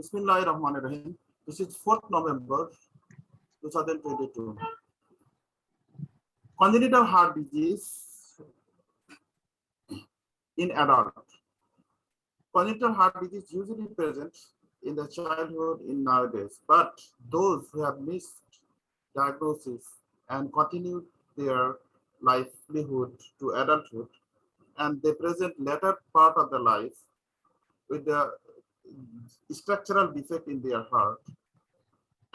Bismillahirrahmanirrahim. This is 4th November 2022. Congenital heart disease in adult. Congenital heart disease usually present in the childhood in nowadays, but those who have missed diagnosis and continued their livelihood to adulthood, and they present later part of the life with the structural defect in their heart,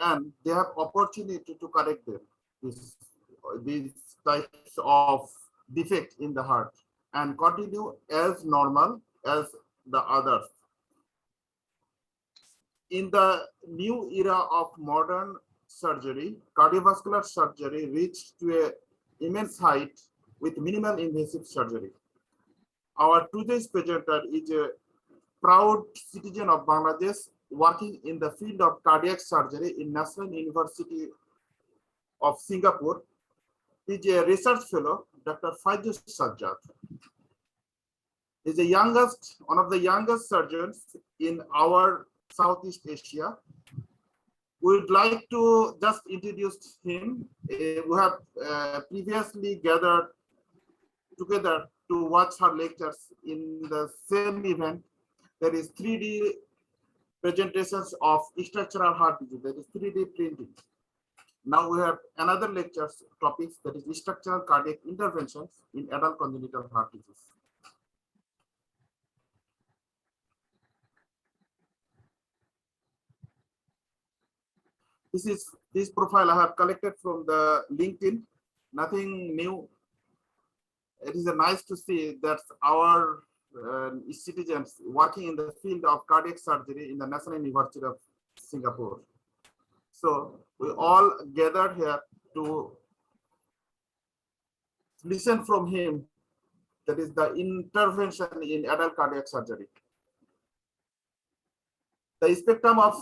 and they have opportunity to correct them, these types of defect in the heart, and continue as normal as the others. In the new era of modern surgery, cardiovascular surgery reached to an immense height with minimal invasive surgery. Our today's presenter is a proud citizen of Bangladesh working in the field of cardiac surgery in National University of Singapore. He is a research fellow, Dr. Faizul Sajjad. He is one of the youngest surgeons in our Southeast Asia. We would like to just introduce him. We have previously gathered together to watch her lectures in the same event. There is 3D presentations of structural heart disease, that is 3D printing. Now we have another lecture topics, that is structural cardiac interventions in adult congenital heart disease. This profile I have collected from the LinkedIn, nothing new. It is nice to see that our citizens working in the field of cardiac surgery in the National University of Singapore. So we all gathered here to listen from him, that is the intervention in adult cardiac surgery. The spectrum of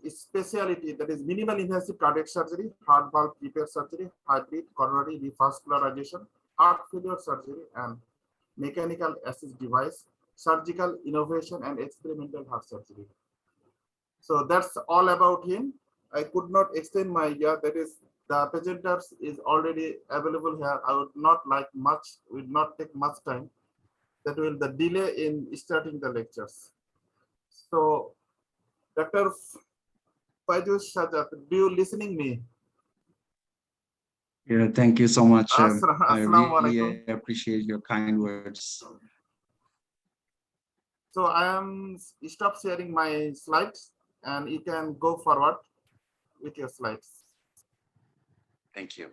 specialty, that is minimal invasive cardiac surgery, heart valve repair surgery, hybrid coronary revascularization, heart failure surgery, and mechanical assist device, surgical innovation, and experimental heart surgery. So that's all about him. I could not extend my that is the presenters is already available here. I would not take much time. That will the delay in starting the lectures. So Dr. Faizul Sajjad, do you listening me? Yeah, thank you so much. I really appreciate your kind words. So I am stop sharing my slides and you can go forward with your slides. Thank you.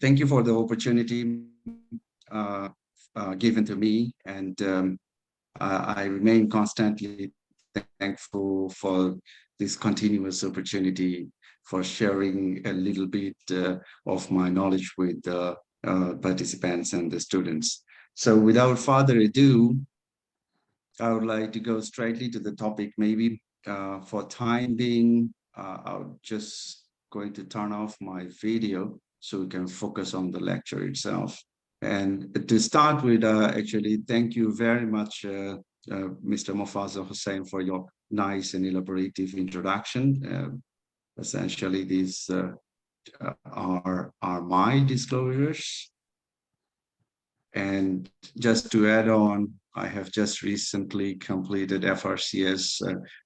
Thank you for the opportunity given to me, and I remain constantly thankful for this continuous opportunity for sharing a little bit of my knowledge with the participants and the students. So without further ado, I would like to go straightly to the topic. Maybe for time being, I'm just going to turn off my video so we can focus on the lecture itself. And to start with, actually, thank you very much, Mr. Mofazzal Hussain, for your nice and elaborative introduction. Essentially, these are my disclosures. And just to add on, I have just recently completed FRCS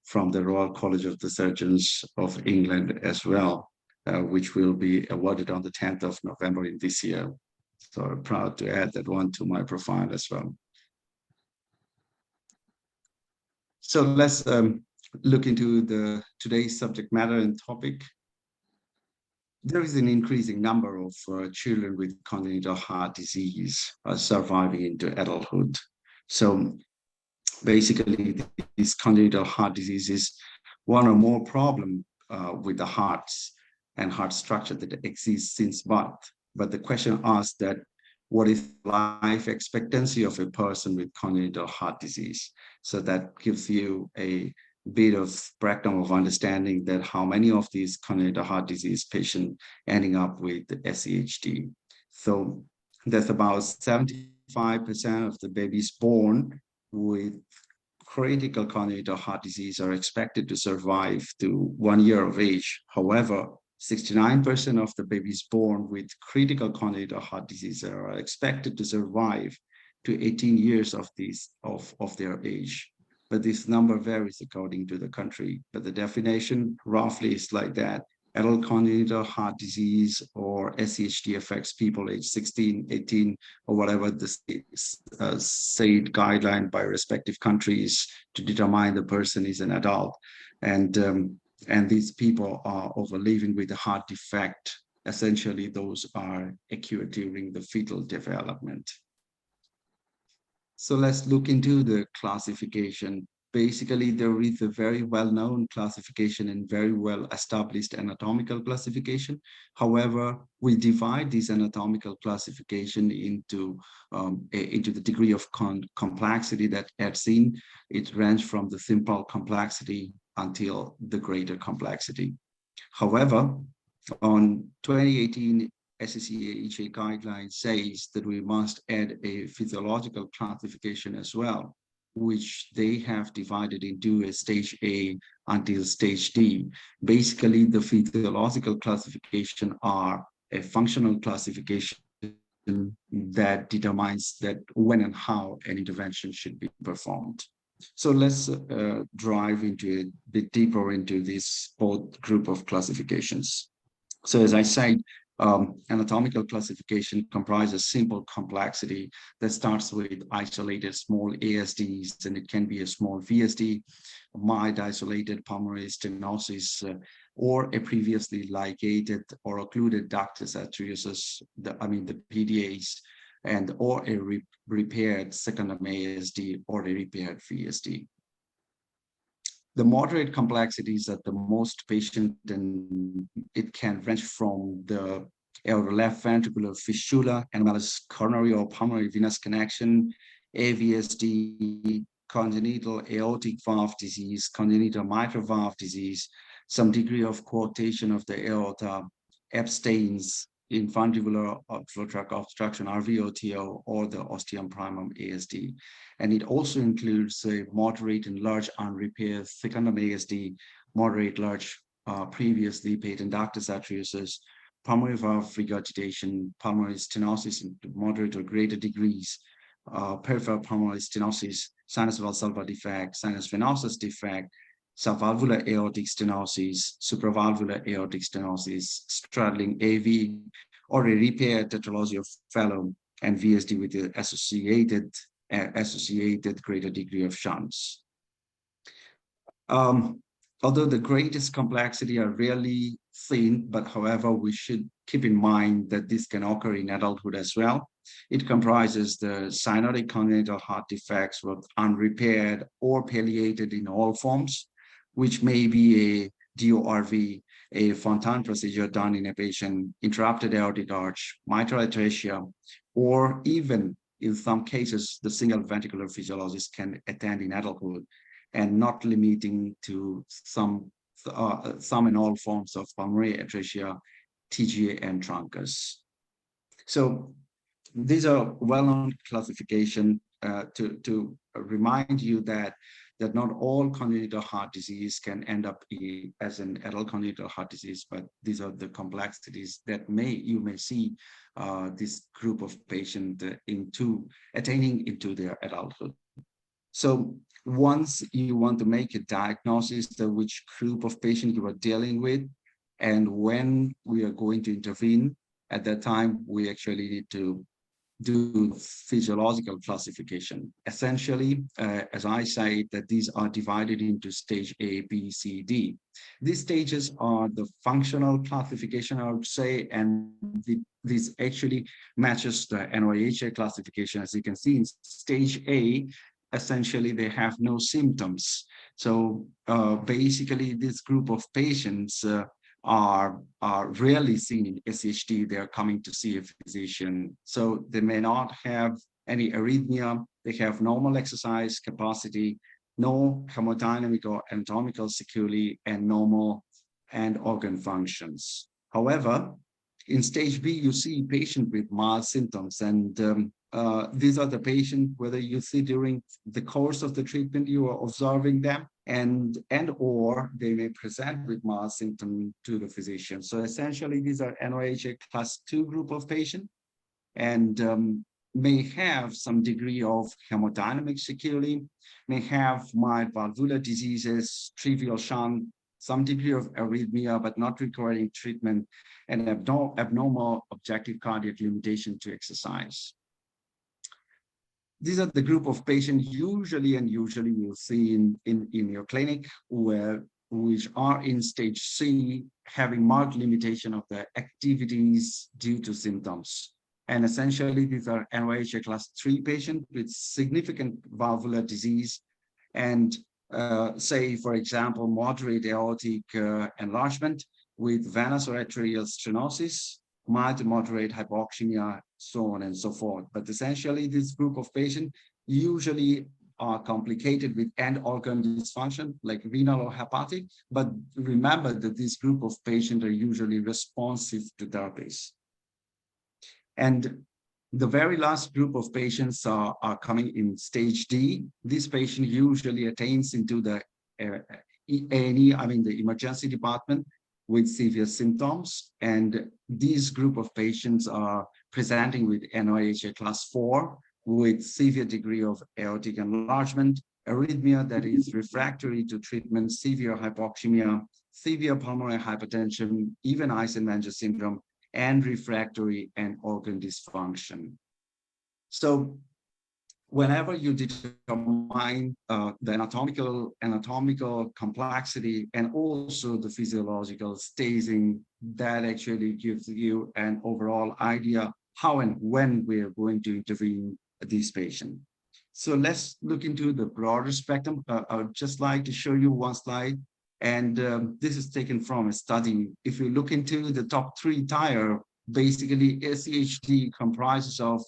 from the Royal College of the Surgeons of England as well, which will be awarded on the 10th of November in this year. So I'm proud to add that one to my profile as well. So let's look into today's subject matter and topic. there is an increasing number of children with congenital heart disease surviving into adulthood. So basically, this congenital heart disease is one or more problem with the hearts and heart structure that exists since birth. But the question asks that what is life expectancy of a person with congenital heart disease? So that gives you a bit of breakdown of understanding that how many of these congenital heart disease patients ending up with SCHD. So there's about 75% of the babies born with critical congenital heart disease are expected to survive to 1 year of age. However, 69% of the babies born with critical congenital heart disease are expected to survive to 18 years of their age. But this number varies according to the country. But the definition roughly is like that. Adult congenital heart disease or SCHD affects people age 16, 18, or whatever the said guideline by respective countries to determine the person is an adult. And these people are over living with a heart defect. Essentially, those are occurred during the fetal development. So let's look into the classification. Basically, there is a very well-known classification and very well-established anatomical classification. However, we divide this anatomical classification into the degree of complexity that adds in. It ranges from the simple complexity until the greater complexity. However, on 2018 SCCHA guideline says that we must add a physiological classification as well, which they have divided into a stage A until stage D. Basically, the physiological classification are a functional classification that determines that when and how an intervention should be performed. So let's dive into a bit deeper into this both group of classifications. So as I said, anatomical classification comprises simple complexity that starts with isolated small ASDs, and it can be a small VSD, mild isolated pulmonary stenosis, or a previously ligated or occluded ductus arteriosus, the PDAs, and or a repaired secondum ASD or a repaired VSD. The moderate complexities are the most patient, and it can range from the left ventricular fistula, anomalous coronary or pulmonary venous connection, AVSD, congenital aortic valve disease, congenital mitral valve disease, some degree of coarctation of the aorta, abstains, infundibular outflow tract obstruction, RVOTO, or the ostium primum ASD. And it also includes a moderate and large unrepaired secondum ASD, moderate large previously patent ductus arteriosus, pulmonary valve regurgitation, pulmonary stenosis in moderate or greater degrees, peripheral pulmonary stenosis, sinus valsalva defect, sinus venosus defect, subvalvular aortic stenosis, supravalvular aortic stenosis, straddling AV, or a repaired tetralogy of Fallot, and VSD with the associated greater degree of shunts. Although the greatest complexity are rarely seen, but however, we should keep in mind that this can occur in adulthood as well. It comprises the cyanotic congenital heart defects with unrepaired or palliated in all forms, which may be a DORV, a Fontan procedure done in a patient, interrupted aortic arch, mitral atresia, or even in some cases, the single ventricular physiologist can attend in adulthood, and not limiting to some and all forms of pulmonary atresia, TGA, and truncus. So these are well-known classification to remind you that not all congenital heart disease can end up as an adult congenital heart disease, but these are the complexities that you may see this group of patients attaining into their adulthood. So once you want to make a diagnosis of which group of patients you are dealing with, and when we are going to intervene, at that time, we actually need to do physiological classification. Essentially, as I say, that these are divided into stage A, B, C, D. These stages are the functional classification, I would say, and this actually matches the NYHA classification. As you can see in stage A, essentially they have no symptoms. So basically, this group of patients are rarely seen in SHD. They are coming to see a physician. So they may not have any arrhythmia. They have normal exercise capacity, no hemodynamic or anatomical sequelae, and normal and organ functions. However, in stage B, you see patient with mild symptoms, and these are the patient, whether you see during the course of the treatment, you are observing them, and or they may present with mild symptom to the physician. So essentially, these are NYHA class 2 group of patient, and may have some degree of hemodynamic sequelae, may have mild valvular diseases, trivial shunt, some degree of arrhythmia, but not requiring treatment, and abnormal objective cardiac limitation to exercise. These are the group of patients usually you'll see in your clinic, which are in stage C, having marked limitation of their activities due to symptoms. And essentially, these are NYHA class 3 patients with significant valvular disease and say, for example, moderate aortic enlargement with venous or arterial stenosis, mild to moderate hypoxemia, so on and so forth. But essentially, this group of patients usually are complicated with end organ dysfunction, like renal or hepatic. But remember that this group of patients are usually responsive to therapies. And the very last group of patients are coming in stage D. This patient usually attains into the A&E, I mean the emergency department, with severe symptoms. And these group of patients are presenting with NYHA class 4 with severe degree of aortic enlargement, arrhythmia that is refractory to treatment, severe hypoxemia, severe pulmonary hypertension, even Eisenmenger syndrome, and refractory and organ dysfunction. So whenever you determine the anatomical complexity and also the physiological staging, that actually gives you an overall idea how and when we are going to intervene this patient. So let's look into the broader spectrum. I would just like to show you one slide. And this is taken from a study. If you look into the top 3 tier, basically SEHD comprises of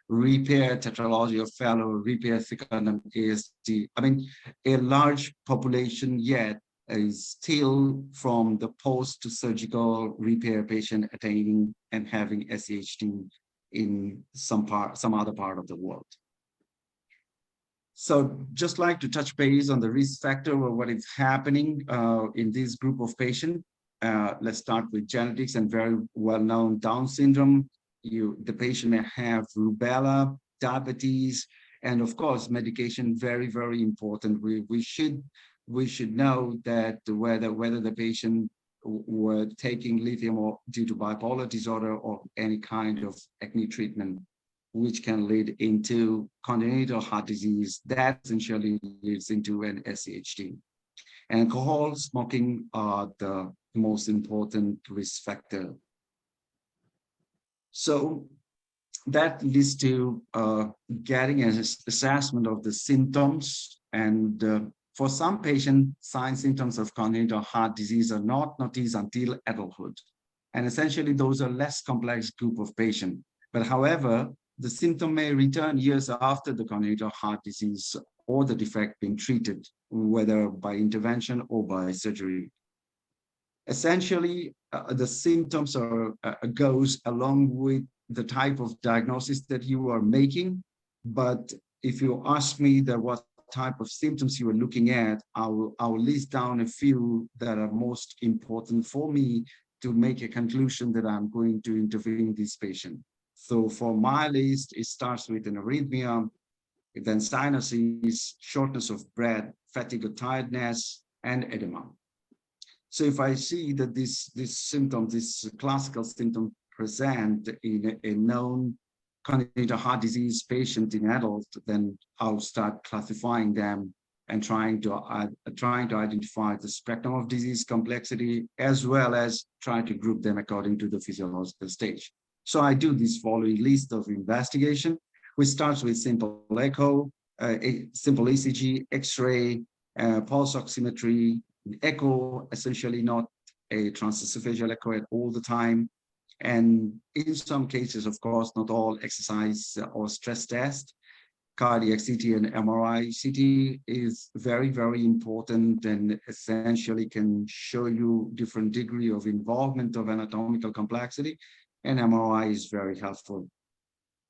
repair, tetralogy of Fallot, repair thickened ASD. I mean, a large population yet is still from the post-surgical repair patient attaining and having SEHD in some other part of the world. So just like to touch base on the risk factor or what is happening in this group of patients. Let's start with genetics and very well-known Down syndrome. The patient may have rubella, diabetes, and of course, medication, very, very important. We should know that whether the patient were taking lithium or due to bipolar disorder or any kind of acne treatment, which can lead into congenital heart disease that essentially leads into an SEHD. Alcohol, smoking are the most important risk factor. So that leads to getting an assessment of the symptoms. And for some patients, signs, symptoms of congenital heart disease are not noticed until adulthood. And essentially, those are less complex group of patients. But however, the symptom may return years after the congenital heart disease or the defect being treated, whether by intervention or by surgery. Essentially, the symptoms goes along with the type of diagnosis that you are making. But if you ask me that what type of symptoms you are looking at, I'll list down a few that are most important for me to make a conclusion that I'm going to intervene this patient. So for my list, it starts with an arrhythmia, then sinuses, shortness of breath, fatigue or tiredness, and edema. So if I see that this symptom, this classical symptom present in a known congenital heart disease patient in adults, then I'll start classifying them and trying to identify the spectrum of disease complexity, as well as trying to group them according to the physiological stage. So I do this following list of investigation, which starts with simple echo, a simple ECG, X-ray, pulse oximetry, echo, essentially not a transesophageal echo at all the time. And in some cases, of course, not all exercise or stress test, cardiac CT and MRI. CT is very, very important and essentially can show you different degree of involvement of anatomical complexity, and MRI is very helpful.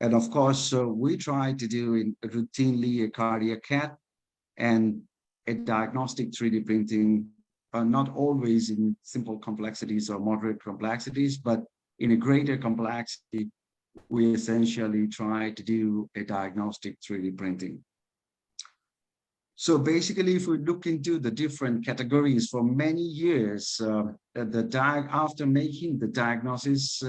And of course, we try to do routinely a cardiac CAT and a diagnostic 3D printing, not always in simple complexities or moderate complexities, but in a greater complexity, we essentially try to do a diagnostic 3D printing. So basically, if we look into the different categories for many years, after making the diagnosis,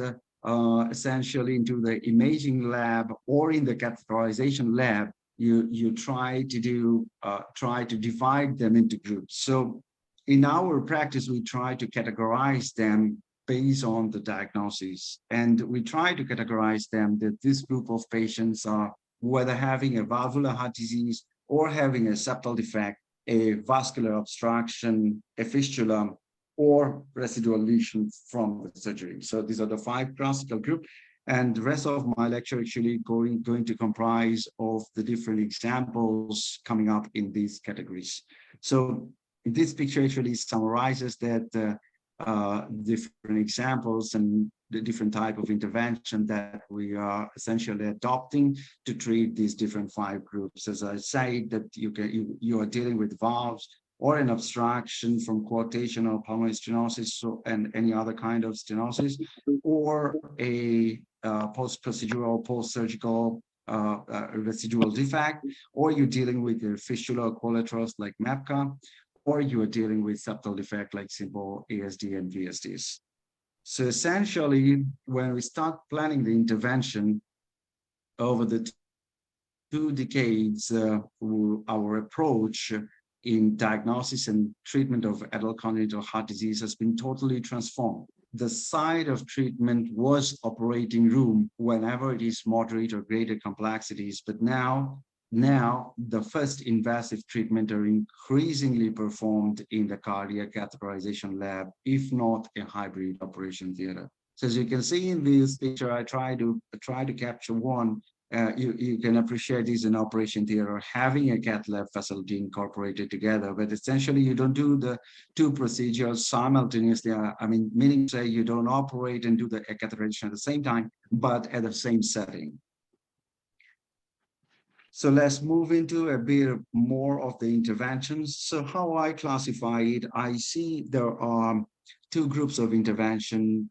essentially into the imaging lab or in the catheterization lab, you try to divide them into groups. So in our practice, we try to categorize them based on the diagnosis, and we try to categorize them that this group of patients are whether having a valvular heart disease or having a septal defect, a vascular obstruction, a fistula, or residual lesion from the surgery. So these are the 5 classical groups. And the rest of my lecture actually going to comprise of the different examples coming up in these categories. So this picture actually summarizes that different examples and the different type of intervention that we are essentially adopting to treat these different 5 groups. As I say, that you are dealing with valves or an obstruction from coarctation or pulmonary stenosis, and any other kind of stenosis, or a post-procedural, post-surgical residual defect, or you're dealing with a fistula or collaterals like MAPCA, or you are dealing with septal defect like simple ASD and VSDs. So essentially, when we start planning the intervention over the 2 decades, our approach in diagnosis and treatment of adult congenital heart disease has been totally transformed. The site of treatment was operating room whenever it is moderate or greater complexities, but now the first invasive treatment are increasingly performed in the cardiac catheterization lab, if not a hybrid operation theater. So as you can see in this picture, I try to capture one. You can appreciate this in operation theater, having a cath lab facility incorporated together, but essentially you don't do the 2 procedures simultaneously. I mean, meaning say you don't operate and do the catheterization at the same time, but at the same setting. So let's move into a bit more of the interventions. So how I classify it, I see there are 2 groups of intervention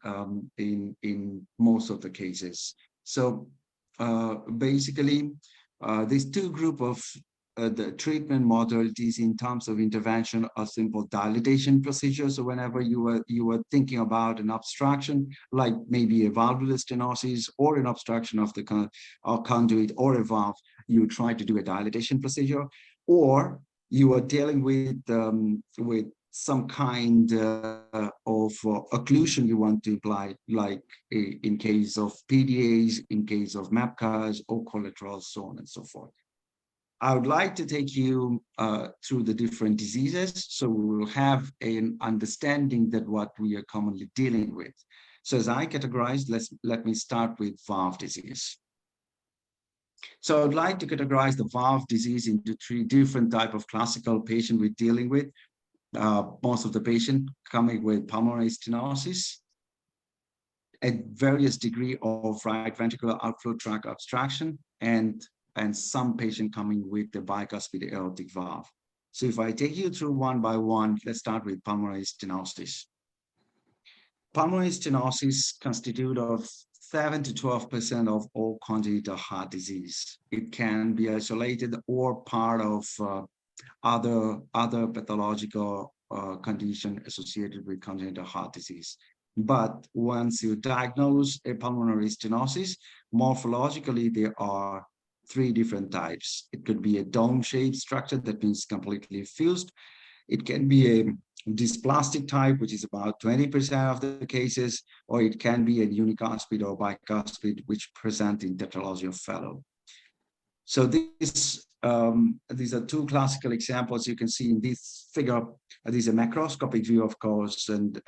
in most of the cases. So basically, these 2 group of the treatment modalities in terms of intervention are simple dilatation procedures. So whenever you were thinking about an obstruction, like maybe a valvular stenosis or an obstruction of the conduit or a valve, you try to do a dilatation procedure, or you are dealing with some kind of occlusion you want to apply, like in case of PDAs, in case of MAPCAs or collaterals, so on and so forth. I would like to take you through the different diseases, so we will have an understanding that what we are commonly dealing with. So as I categorize, let me start with valve disease. So I'd like to categorize the valve disease into 3 different types of classical patient we're dealing with. Most of the patient coming with pulmonary stenosis, a various degree of right ventricular outflow tract obstruction, and some patient coming with the bicuspid aortic valve. So if I take you through one by one, let's start with pulmonary stenosis. Pulmonary stenosis constitutes of 7 to 12% of all congenital heart disease. It can be isolated or part of other pathological condition associated with congenital heart disease. But once you diagnose a pulmonary stenosis, morphologically, there are three different types. It could be a dome-shaped structure that means completely fused. It can be a dysplastic type, which is about 20% of the cases, or it can be a unicuspid or bicuspid, which present in tetralogy of Fallot. So these are two classical examples you can see in this figure. This is a macroscopic view, of course, and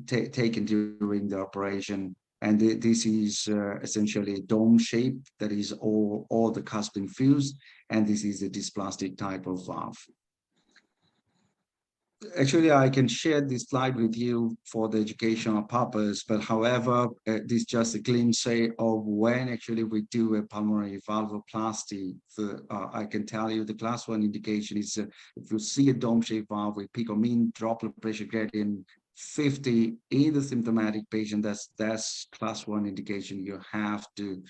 taken during the operation. And this is essentially a dome shape that is all the cusp infused, and this is a dysplastic type of valve. Actually, I can share this slide with you for the educational purpose, but however, this is just a glimpse of when actually we do a pulmonary valvoplasty. I can tell you the class 1 indication is if you see a dome-shaped valve with peak or mean droplet pressure gradient 50 in the symptomatic patient, that's class 1 indication. You have to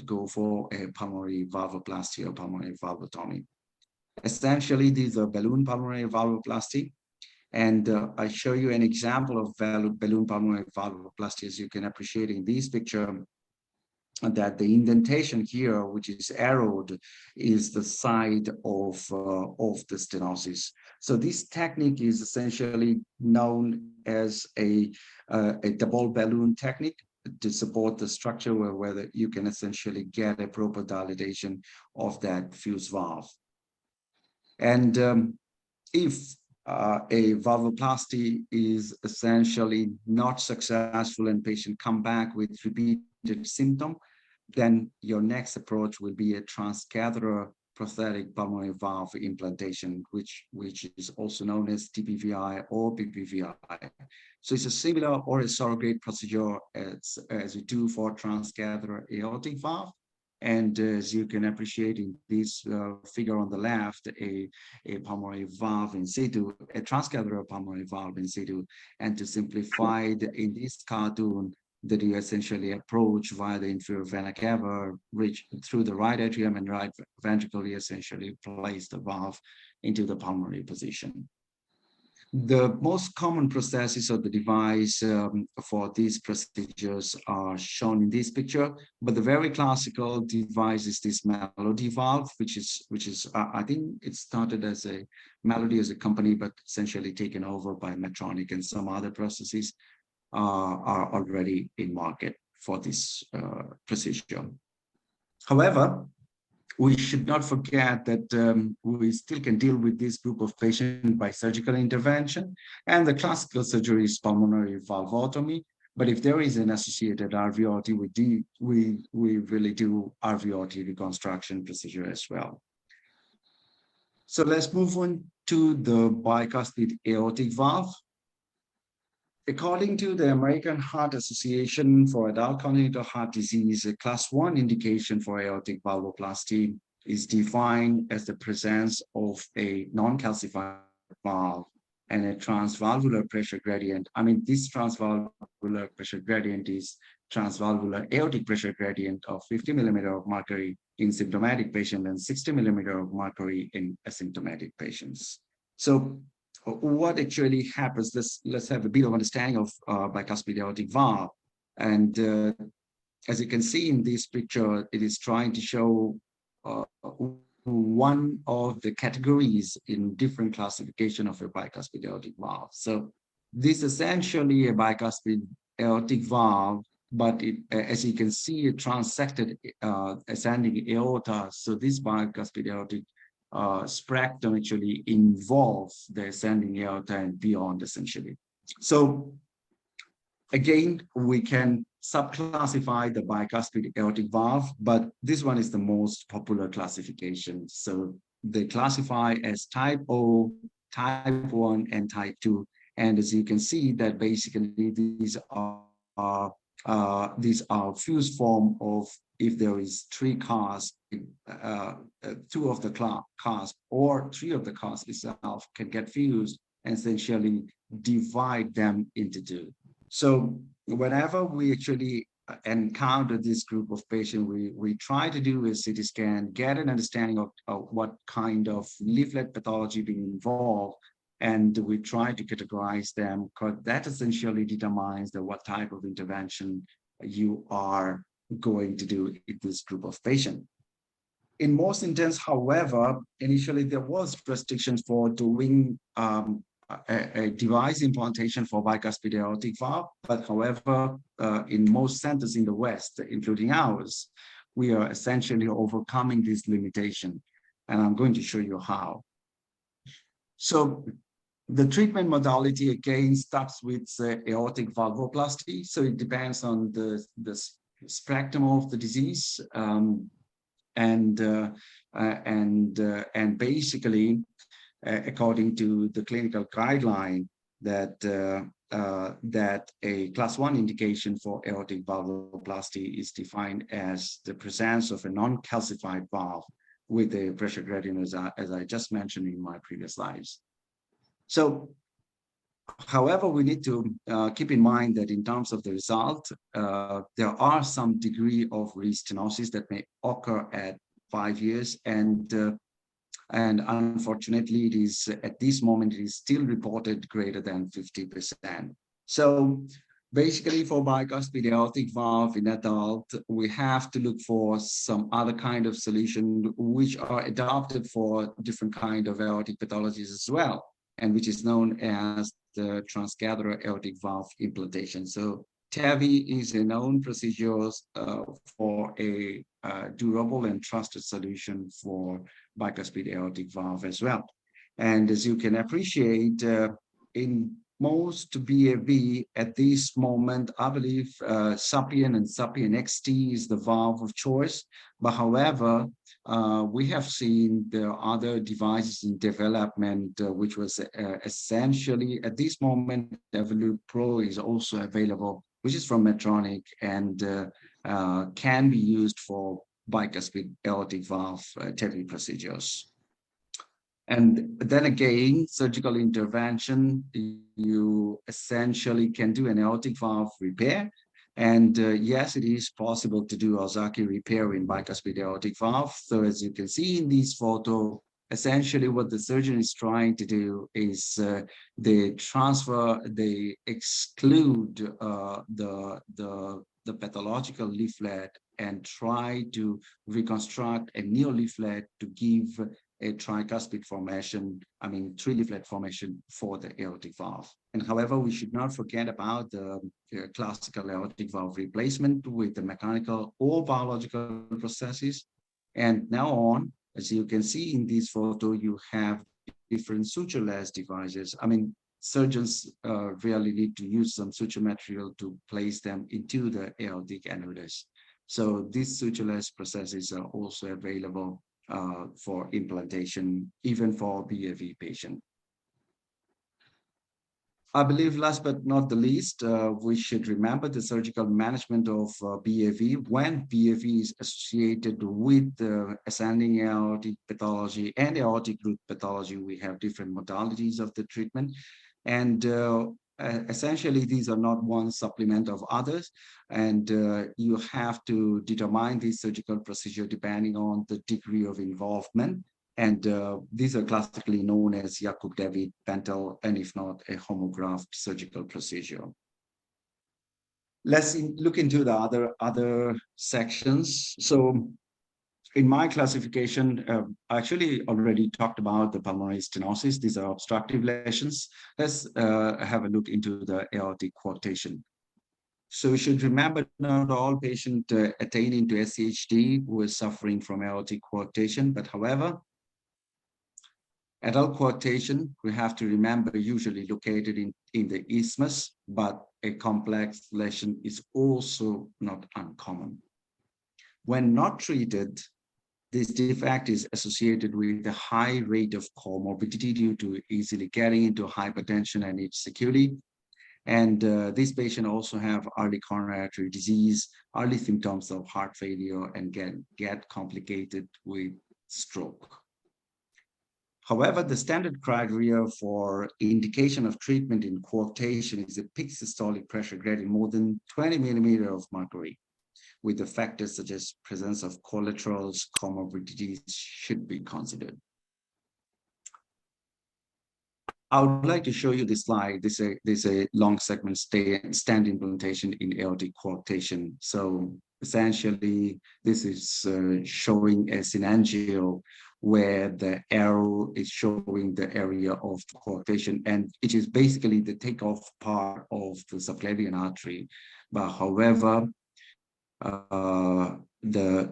go for a pulmonary valvoplasty or pulmonary valvotomy. Essentially, these are balloon pulmonary valvoplasty. And I show you an example of balloon pulmonary valvoplasty, as you can appreciate in this picture, that the indentation here, which is arrowed, is the side of the stenosis. So this technique is essentially known as a double balloon technique to support the structure where you can essentially get a proper dilatation of that fused valve. And if a valvoplasty is essentially not successful and patient come back with repeated symptom, then your next approach will be a transcatheter prosthetic pulmonary valve implantation, which is also known as TPVI or PPVI. So it's a similar or a surrogate procedure as we do for transcatheter aortic valve. And as you can appreciate in this figure on the left, a pulmonary valve in situ, a transcatheter pulmonary valve in situ. And to simplify in this cartoon, that you essentially approach via the inferior vena cava, reach through the right atrium and right ventricle, you essentially place the valve into the pulmonary position. The most common prosthesis of the device for these procedures are shown in this picture, but the very classical device is this Melody valve, which is I think it started as a Melody as a company, but essentially taken over by Medtronic, and some other processes are already in market for this procedure. However, we should not forget that we still can deal with this group of patients by surgical intervention, and the classical surgery is pulmonary valvotomy. But if there is an associated RVOT, we really do RVOT reconstruction procedure as well. So let's move on to the bicuspid aortic valve. According to the American Heart Association for Adult Congenital Heart Disease, a class 1 indication for aortic valvoplasty is defined as the presence of a non-calcified valve and a transvalvular pressure gradient. I mean, this transvalvular pressure gradient is transvalvular aortic pressure gradient of 50 millimeter of mercury in symptomatic patients and 60 millimeter of mercury in asymptomatic patients. So what actually happens? Let's have a bit of understanding of bicuspid aortic valve. And as you can see in this picture, it is trying to show one of the categories in different classification of a bicuspid aortic valve. So this is essentially a bicuspid aortic valve, but as you can see, a transected ascending aorta. So this bicuspid aortic spectrum actually involves the ascending aorta and beyond, essentially. So again, we can subclassify the bicuspid aortic valve, but this one is the most popular classification. So they classify as type O, type 1, and type 2. And as you can see, that basically these are fused form of, if there is 3 cars, 2 of the cars or 3 of the cars itself can get fused and essentially divide them into 2. So whenever we actually encounter this group of patients, we try to do a CT scan, get an understanding of what kind of leaflet pathology being involved, and we try to categorize them because that essentially determines what type of intervention you are going to do in this group of patients. In most intents, however, initially there was restrictions for doing a device implantation for bicuspid aortic valve, but however, in most centers in the West, including ours, we are essentially overcoming this limitation. And I'm going to show you how. So the treatment modality again starts with aortic valvoplasty. So it depends on the spectrum of the disease. And basically, according to the clinical guideline, that a class 1 indication for aortic valvoplasty is defined as the presence of a non-calcified valve with a pressure gradient, as I just mentioned in my previous slides. So, however, we need to keep in mind that in terms of the result, there are some degree of restenosis that may occur at 5 years, and unfortunately, it is at this moment it is still reported greater than 50%. So, basically, for bicuspid aortic valve in adult, we have to look for some other kind of solution which are adapted for different kind of aortic pathologies as well, and which is known as the transcatheter aortic valve implantation. So TAVI is a known procedure for a durable and trusted solution for bicuspid aortic valve as well. And as you can appreciate, in most BAV at this moment, I believe Sapien and Sapien XT is the valve of choice. But however, we have seen there are other devices in development, which was essentially at this moment, Evolut Pro is also available, which is from Medtronic and can be used for bicuspid aortic valve TAVI procedures. And then again, surgical intervention, you essentially can do an aortic valve repair. And yes, it is possible to do Ozaki repair in bicuspid aortic valve. So as you can see in this photo, essentially what the surgeon is trying to do is they exclude the pathological leaflet and try to reconstruct a new leaflet to give a tricuspid formation, three leaflet formation for the aortic valve. And however, we should not forget about the classical aortic valve replacement with the mechanical or biological processes. And now on, as you can see in this photo, you have different sutureless devices. Surgeons really need to use some suture material to place them into the aortic annulus. So these sutureless processes are also available for implantation, even for BAV patient. I believe last but not the least, we should remember the surgical management of BAV. When BAV is associated with ascending aortic pathology and aortic root pathology, we have different modalities of the treatment. And essentially, these are not one supplement of others. And you have to determine the surgical procedure depending on the degree of involvement. And these are classically known as Yakub-David, Pentel, and if not, a homograft surgical procedure. Let's look into the other sections. So in my classification, I actually already talked about the pulmonary stenosis. These are obstructive lesions. Let's have a look into the aortic coarctation. So you should remember not all patients attaining to SCHD who are suffering from aortic coarctation, but however, adult coarctation, we have to remember, usually located in the isthmus, but a complex lesion is also not uncommon. When not treated, this defect is associated with a high rate of comorbidity due to easily getting into hypertension and its sequelae. And this patient also have early coronary artery disease, early symptoms of heart failure, and get complicated with stroke. However, the standard criteria for indication of treatment in coarctation is a peak systolic pressure gradient more than 20 millimeters of mercury, with the factors such as presence of collaterals, comorbidities should be considered. I would like to show you this slide. This a long segment stand implantation in aortic coarctation. So essentially, this is showing a synangial where the arrow is showing the area of coarctation, and it is basically the takeoff part of the subclavian artery. But however, the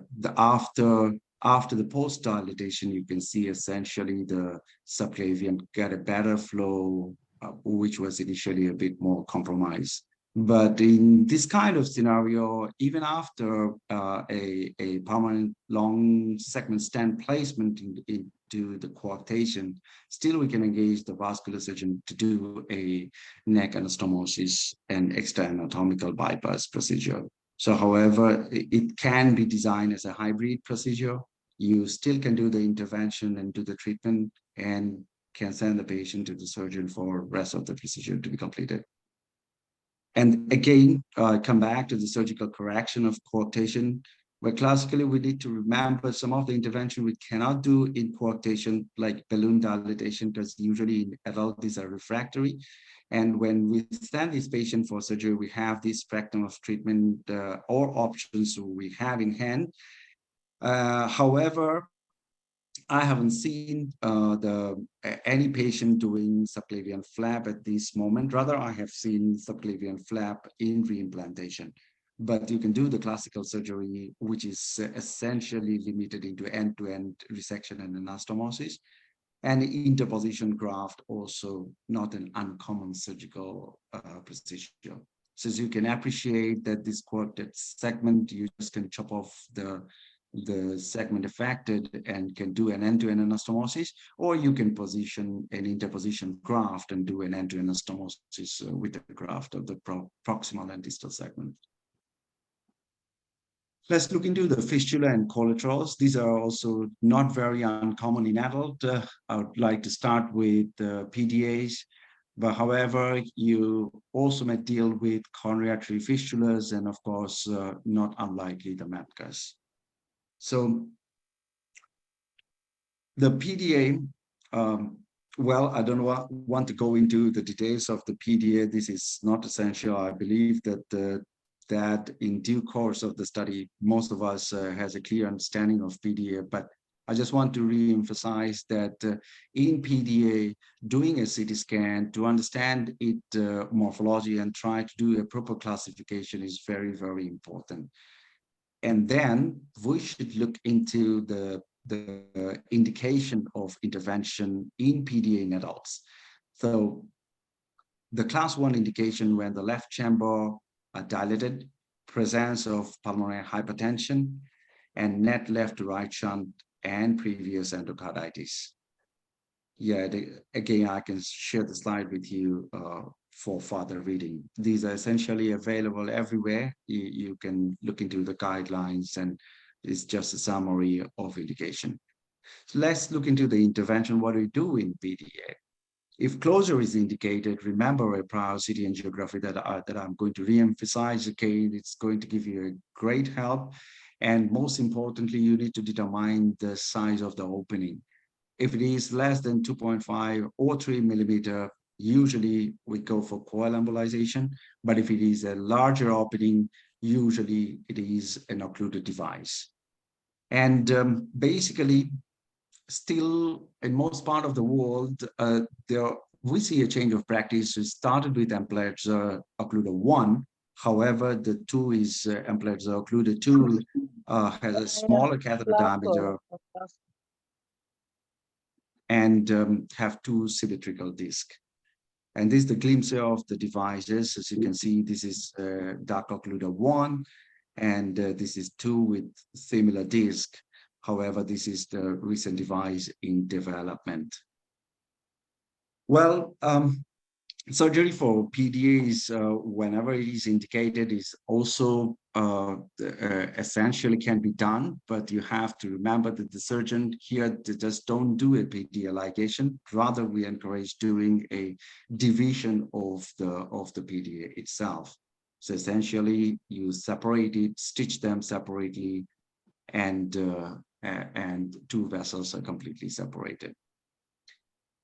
after the post dilatation, you can see essentially the subclavian get a better flow, which was initially a bit more compromised. But in this kind of scenario, even after a permanent long segment stent placement into the coarctation, still we can engage the vascular surgeon to do a neck anastomosis and extra anatomical bypass procedure. So, however, it can be designed as a hybrid procedure. You still can do the intervention and do the treatment and can send the patient to the surgeon for rest of the procedure to be completed. And again, come back to the surgical correction of coarctation, where classically we need to remember some of the intervention we cannot do in coarctation, like balloon dilatation, because usually in adult these are refractory. And when we send this patient for surgery, we have this spectrum of treatment or options we have in hand. However, I haven't seen any patient doing subclavian flap at this moment. Rather, I have seen subclavian flap in reimplantation. But you can do the classical surgery, which is essentially limited into end-to-end resection and anastomosis. And interposition graft, also not an uncommon surgical procedure. So as you can appreciate that this coarcted segment, you just can chop off the segment affected and can do an end-to-end anastomosis, or you can position an interposition graft and do an end-to-end anastomosis with the graft of the proximal and distal segment. Let's look into the fistula and collaterals. These are also not very uncommon in adult. I would like to start with PDAs, but however, you also may deal with coronary artery fistulas and of course, not unlikely the MAPCAS. So the PDA, well, I don't want to go into the details of the PDA. This is not essential. I believe that that in due course of the study, most of us has a clear understanding of PDA, but I just want to re-emphasize that in PDA, doing a CT scan to understand its morphology and try to do a proper classification is very, very important. And then we should look into the indication of intervention in PDA in adults. So the class 1 indication when the left chamber dilated, presence of pulmonary hypertension, and net left to right shunt and previous endocarditis. Yeah, again, I can share the slide with you for further reading. These are essentially available everywhere. You can look into the guidelines, and it's just a summary of indication. So let's look into the intervention. What do we do in PDA? If closure is indicated, remember a prior CT angiography that I'm going to re-emphasize again. It's going to give you a great help. And most importantly, you need to determine the size of the opening. If it is less than 2.5 or 3 millimeter, usually we go for coil embolization. But if it is a larger opening, usually it is an occluded device. And basically, still in most part of the world, we see a change of practice. We started with Amplatzer occluder 1. However, the 2 is Amplatzer occluder 2 has a smaller catheter diameter and have 2 symmetrical discs. And this is the glimpse of the devices. As you can see, this is dark occluder 1, and this is 2 with similar disc. However, this is the recent device in development. Well, surgery for PDAs, whenever it is indicated, is also essentially can be done, but you have to remember that the surgeon here just don't do a PDA ligation. Rather, we encourage doing a division of the PDA itself. So essentially, you separate it, stitch them separately, and 2 vessels are completely separated.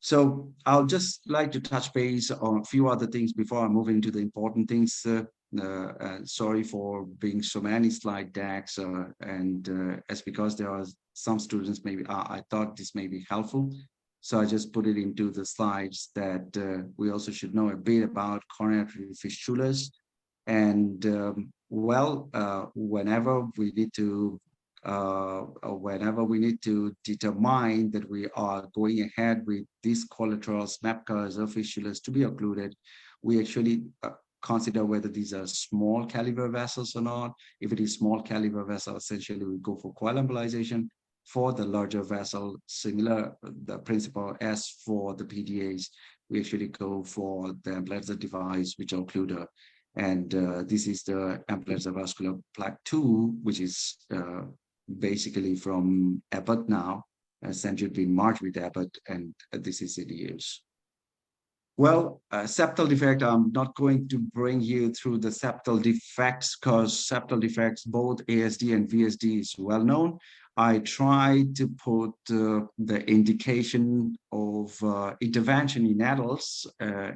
So I'll just like to touch base on a few other things before I move into the important things. Sorry for being so many slide decks, and it's because there are some students maybe I thought this may be helpful. So I just put it into the slides that we also should know a bit about coronary fistulas. And whenever we need to determine that we are going ahead with these collaterals, napkers, or fistulas to be occluded, we actually consider whether these are small caliber vessels or not. If it is small caliber vessel, essentially we go for coil embolization. For the larger vessel, similar the principle as for the PDAs, we actually go for the emblazer device, which are occluder. And this is the emblazer vascular plaque 2, which is basically from Abbott now, sent you in March with Abbott, and this is in use. Well, septal defect, I'm not going to bring you through the septal defects because septal defects, both ASD and VSD is well known. I tried to put the indication of intervention in adults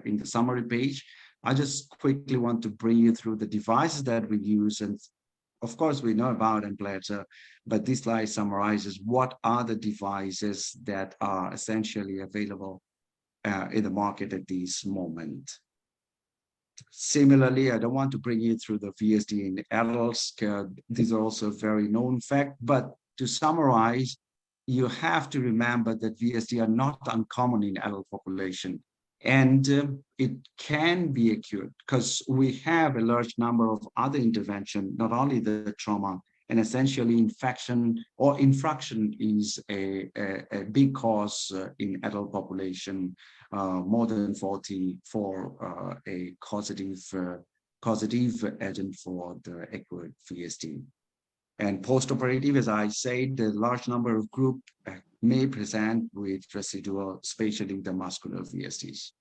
in the summary page. I just quickly want to bring you through the devices that we use. And of course, we know about emblazer, but this slide summarizes what are the devices that are essentially available in the market at this moment. Similarly, I don't want to bring you through the VSD in adults. These are also a very known fact, but to summarize, you have to remember that VSD are not uncommon in adult population. And it can be acute because we have a large number of other interventions, not only the trauma, and essentially infection or infraction is a big cause in adult population, more than 40 for a causative agent for the acute VSD. And post-operative, as I said, the large number of group may present with residual, especially the muscular VSDs.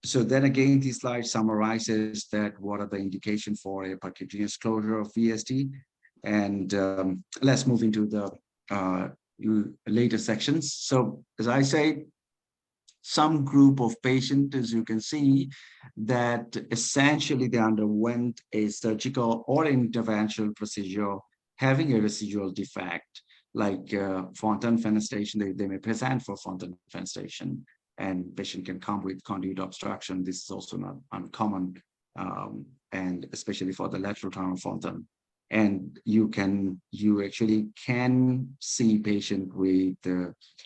So then again, this slide summarizes that what are the indications for a percutaneous closure of VSD. And let's move into the later sections. So as I say, some group of patients, as you can see, that essentially they underwent a surgical or interventional procedure having a residual defect, like Fontan fenestration. They may present for Fontan fenestration, and patient can come with conduit obstruction. This is also not uncommon, and especially for the lateral tunnel Fontan. And you actually can see patient with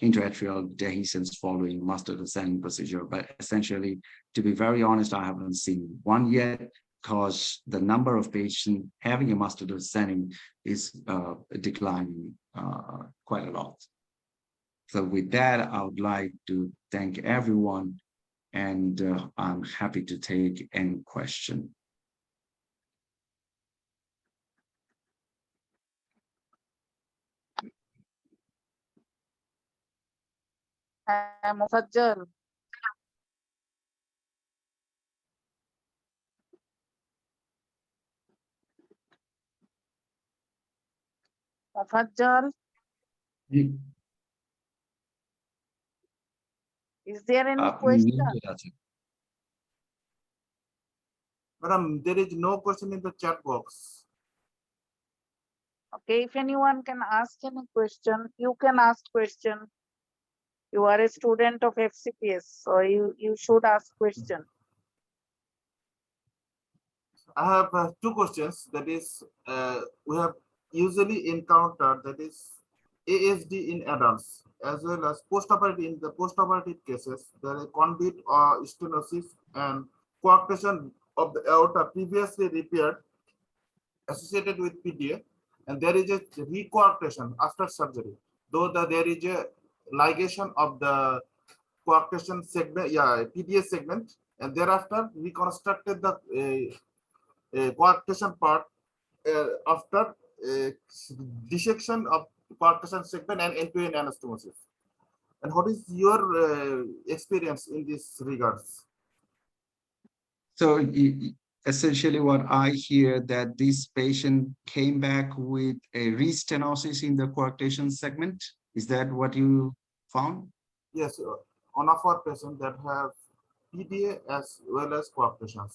intraatrial dehiscence following mustard ascending procedure. But essentially, to be very honest, I haven't seen one yet because the number of patients having a mustard ascending is declining quite a lot. So with that, I would like to thank everyone, and I'm happy to take any question. Mufajjal. Mufajjal, is there any question? Madam, there is no question in the chat box. Okay, if anyone can ask any question, you can ask question. You are a student of FCPS, so you should ask question. I have two questions. That is, we have usually encountered that is ASD in adults as well as post-operative. In the post-operative cases, there is conduit or stenosis and coarctation of the aorta previously repaired associated with PDA, and there is a recoarctation after surgery. Though there is a ligation of the coarctation segment, PDA segment, and thereafter reconstructed the coarctation part after dissection of coarctation segment and end-to-end anastomosis. And what is your experience in this regards? So essentially what I hear that this patient came back with a restenosis in the coarctation segment. Is that what you found? Yes, one of our patients that have PDA as well as coarctations.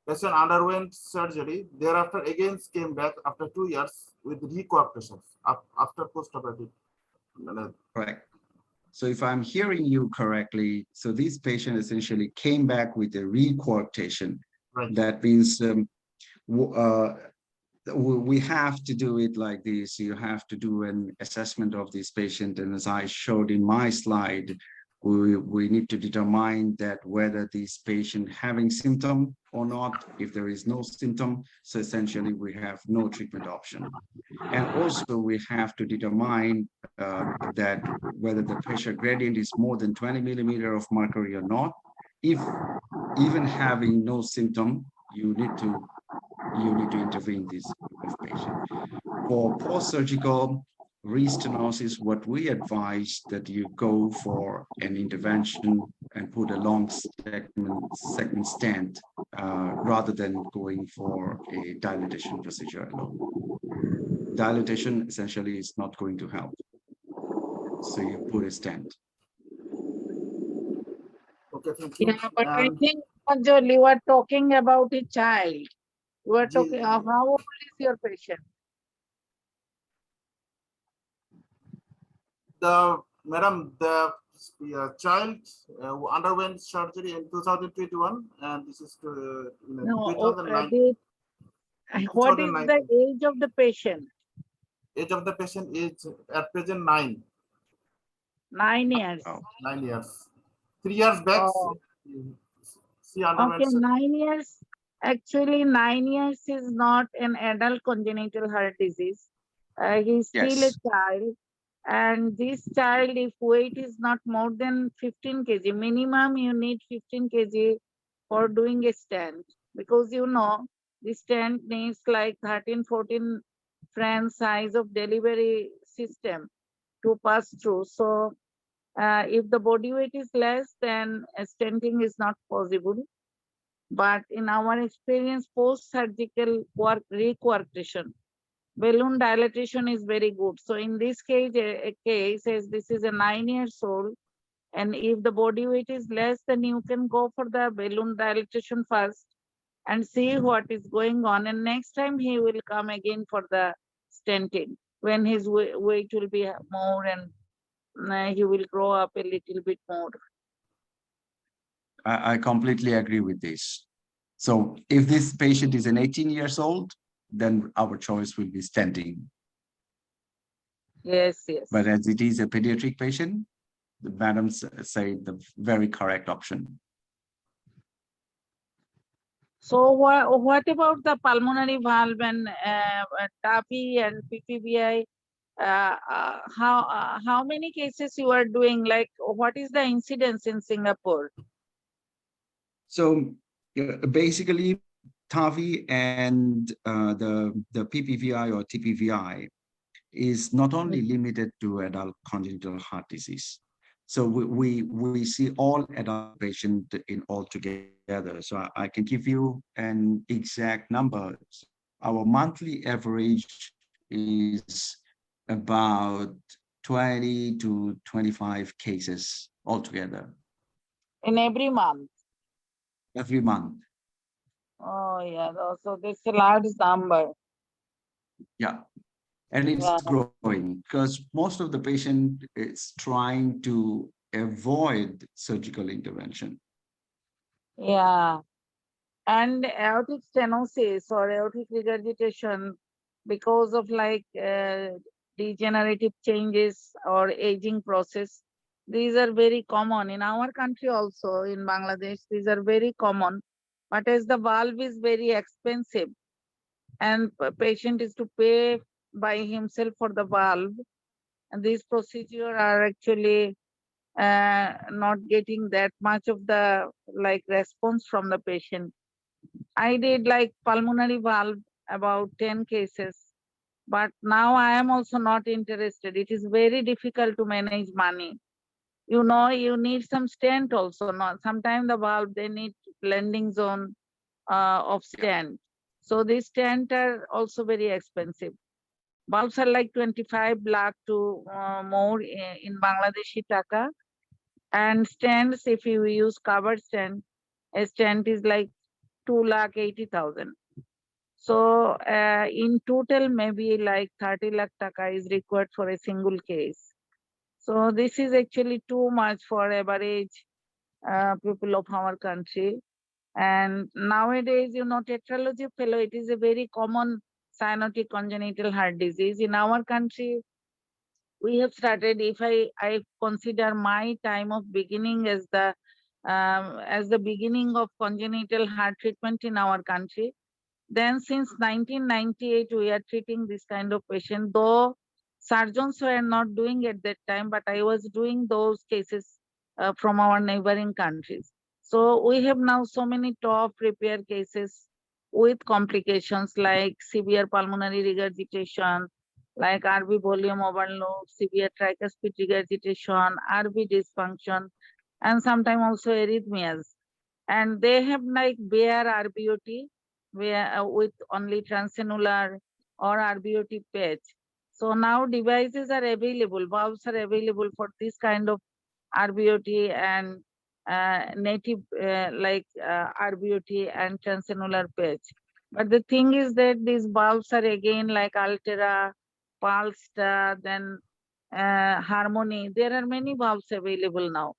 Patient underwent surgery, thereafter again came back after 2 years with recoarctations after postoperative. Correct. So if I'm hearing you correctly, so this patient essentially came back with a recoarctation. Right. That means we have to do it like this. You have to do an assessment of this patient. And as I showed in my slide, we need to determine that whether this patient having symptom or not. If there is no symptom, so essentially we have no treatment option. And also we have to determine that whether the pressure gradient is more than 20 millimeter of mercury or not. If even having no symptom, you need to intervene this group of patient. For post-surgical restenosis, what we advise that you go for an intervention and put a long segment stent rather than going for a dilatation procedure alone. Dilatation essentially is not going to help. So you put a stent. Okay, thank you. Yeah, but I think, Manjul, you are talking about a child. You are talking, how old is your patient? Madam, the child underwent surgery in 2021, and this is No, 2009. what is the 2019. age of the patient? Age of the patient is at present 9. 9 years. Oh. 9 years. 3 years back, Oh. she underwent Okay, 9 years. Actually, 9 years is not an adult congenital heart disease. He's still a Yes. child. And this child, if weight is not more than 15 kg, minimum you need 15 kg for doing a stent. Because you know, the stent needs like 13, 14 French size of delivery system to pass through. So if the body weight is less, then stenting is not possible. But in our experience, post-surgical recoarctation, balloon dilatation is very good. So in this case, a case as this is a 9 years old, and if the body weight is less, then you can go for the balloon dilatation first and see what is going on. And next time he will come again for the stenting when his weight will be more and he will grow up a little bit more. I completely agree with this. So if this patient is an 18 years old, then our choice will be stenting. Yes, yes. But as it is a pediatric patient, the madams say the very correct option. So what about the pulmonary valve and TAPI and PPVI? How many cases you are doing? Like, what is the incidence in Singapore? So basically, TAVI and the PPVI or TPVI is not only limited to adult congenital heart disease. So we see all adult patients in all together. So I can give you an exact number. Our monthly average is about 20 to 25 cases altogether. In every month? Every month. Oh yeah, so this is a large number. Yeah. And it's growing because most of the patient is trying to avoid surgical intervention. Yeah. And aortic stenosis or aortic regurgitation because of like degenerative changes or aging process, these are very common in our country also. In Bangladesh, these are very common. But as the valve is very expensive and patient is to pay by himself for the valve, and these procedures are actually not getting that much of the like response from the patient. I did like pulmonary valve about 10 cases, but now I am also not interested. It is very difficult to manage money. You know, you need some stent also. Not sometimes the valve they need landing zone of stent. So these stent are also very expensive. Valves are like 25 lakh to more in Bangladeshi taka. And stands, if you use covered stand, a stand is like 2,80,000. So in total, maybe like 30 lakh taka is required for a single case. So this is actually too much for average people of our country. And nowadays, tetralogy fellow, it is a very common cyanotic congenital heart disease. In our country, we have started, if I consider my time of beginning as the beginning of congenital heart treatment in our country, then since 1998, we are treating this kind of patient, though surgeons were not doing at that time, but I was doing those cases from our neighboring countries. So we have now so many top repair cases with complications like severe pulmonary regurgitation, like RV volume overload, severe tricuspid regurgitation, RV dysfunction, and sometimes also arrhythmias. And they have like bare RBOT where with only transannular or RBOT patch. So now devices are available, valves are available for this kind of RBOT and native RBOT and transannular patch. But the thing is that these valves are again like Altera, Pulstar, then Harmony. There are many valves available now.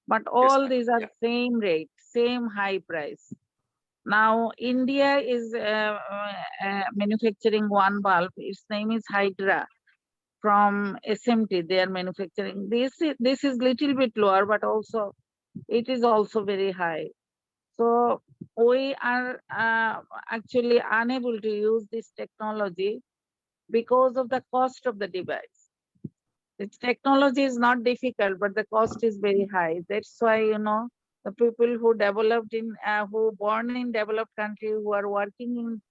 But all ma'am. these are Yeah. same rate, same high price. Now, India is manufacturing one valve. Its name is Hydra from SMT. They are manufacturing this is little bit lower, but also it is also very high. So we are actually unable to use this technology because of the cost of the device. Its technology is not difficult, but the cost is very high. That's why, the people who developed who born in developed country, who are working in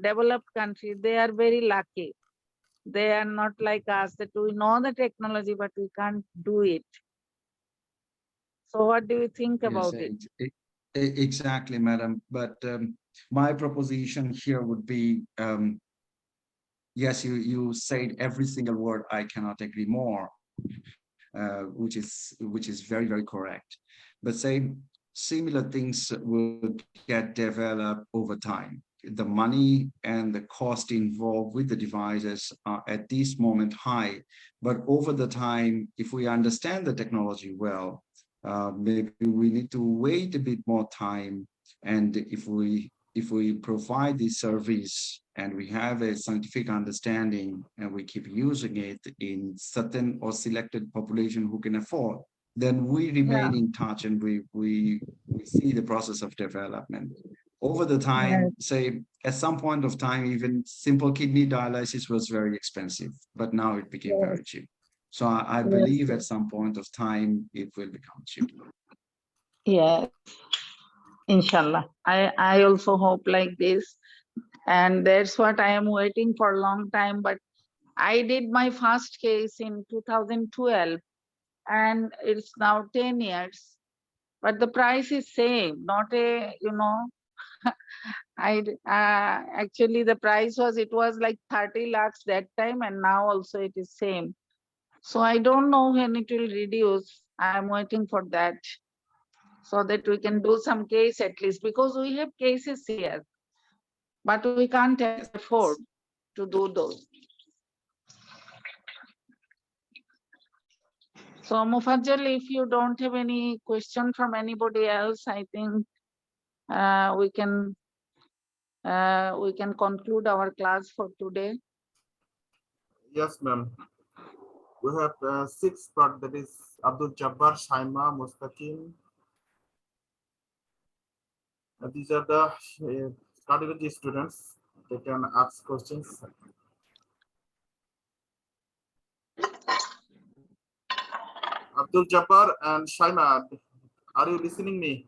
developed country, they are very lucky. They are not like us that we know the technology, but we can't do it. So what do you think Yes, about it? exactly, madam. But my proposition here would be, yes, you said every single word. I cannot agree more, which is very, very correct. But say similar things will get developed over time. The money and the cost involved with the devices are at this moment high, but over the time, if we understand the technology well, maybe we need to wait a bit more time. And if we provide this service and we have a scientific understanding and we keep using it in certain or selected population who can afford, then we Yeah. remain in touch and we see the process of development. Over the Yes. time, say at some point of time, even simple kidney dialysis was very expensive, but now it became Yes. very cheap. So I Yes. believe at some point of time it will become cheap. Yes. Inshallah. I also hope like this. And that's what I am waiting for a long time. But I did my first case in 2012 and it's now 10 years. But the price is same, not actually the price it was like 30 lakhs that time and now also it is same. So I don't know when it will reduce. I am waiting for that so that we can do some case at least because we have cases here, but we can't afford Yes. to do those. So Mufazzal, if you don't have any question from anybody else, I think we can conclude our class for today. Yes, ma'am. We have six part, that is Abdul Jabbar, Shaima, Mustaqim. These are the cardiology students. They can ask questions. Abdul Jabbar and Shaima, are you listening me?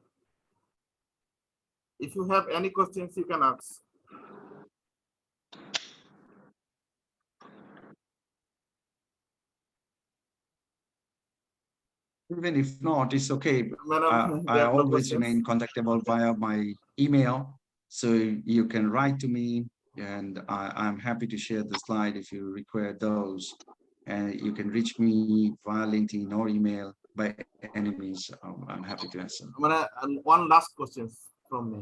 If you have any questions, you can ask. Even if not, it's okay. Madam, they I have no always questions. remain contactable via my email. So you can write to me and I'm happy to share the slide if you require those. And you can reach me via LinkedIn or email. by any means, I'm happy to answer. And one last question from me.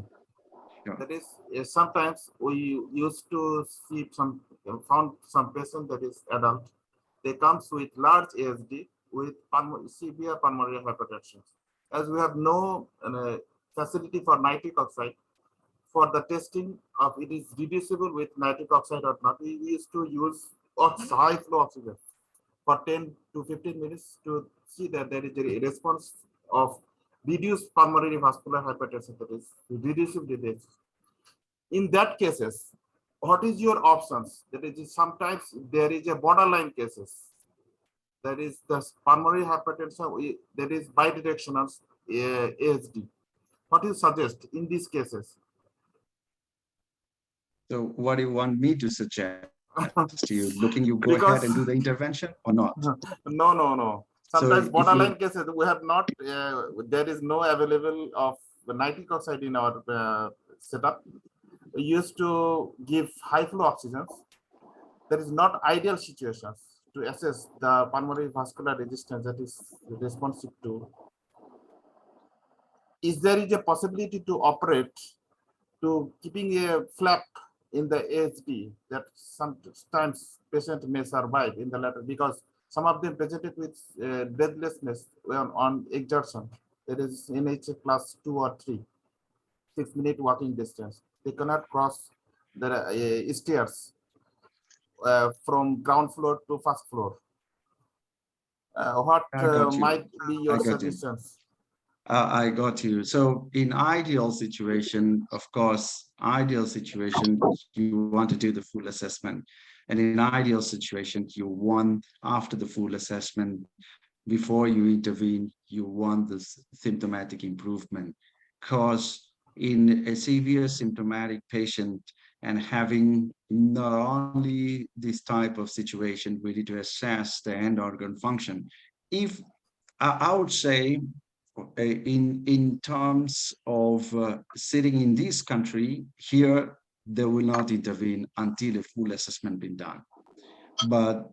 Sure. That is, sometimes we used to see found some patient that is adult. They comes with large ASD with severe pulmonary hypertension. As we have no facility for nitric oxide, for the testing of it is reducible with nitric oxide or not, we used to use high flow oxygen for 10 to 15 minutes to see that there is a response of reduced pulmonary vascular hypertension, that is reducible disease. In that cases, what is your options? That is, sometimes there is a borderline cases. That is the pulmonary hypertension, that is bidirectional ASD. What do you suggest in these cases? So what do you want me to suggest? You go ahead and do the Because intervention or not? no. So Sometimes if you borderline cases we have not. There is no available of nitric oxide in our setup. We used to give high flow oxygens. There is not ideal situations to assess the pulmonary vascular resistance that is responsive to. Is there is a possibility to operate to keeping a flap in the ASD that sometimes patient may survive in the latter, because some of them presented with breathlessness on exertion. There is NHA class 2 or 3, 6-minute walking distance. They cannot cross the stairs from ground floor to first floor. What I got you. might be your I got you. suggestions? I got you. So in ideal situation, of course, ideal situation, you want to do the full assessment. And in ideal situation, you want after the full assessment, before you intervene, you want this symptomatic improvement. Because in a severe symptomatic patient and having not only this type of situation, we need to assess the end organ function. If I would say in terms of sitting in this country, here they will not intervene until a full assessment been done. But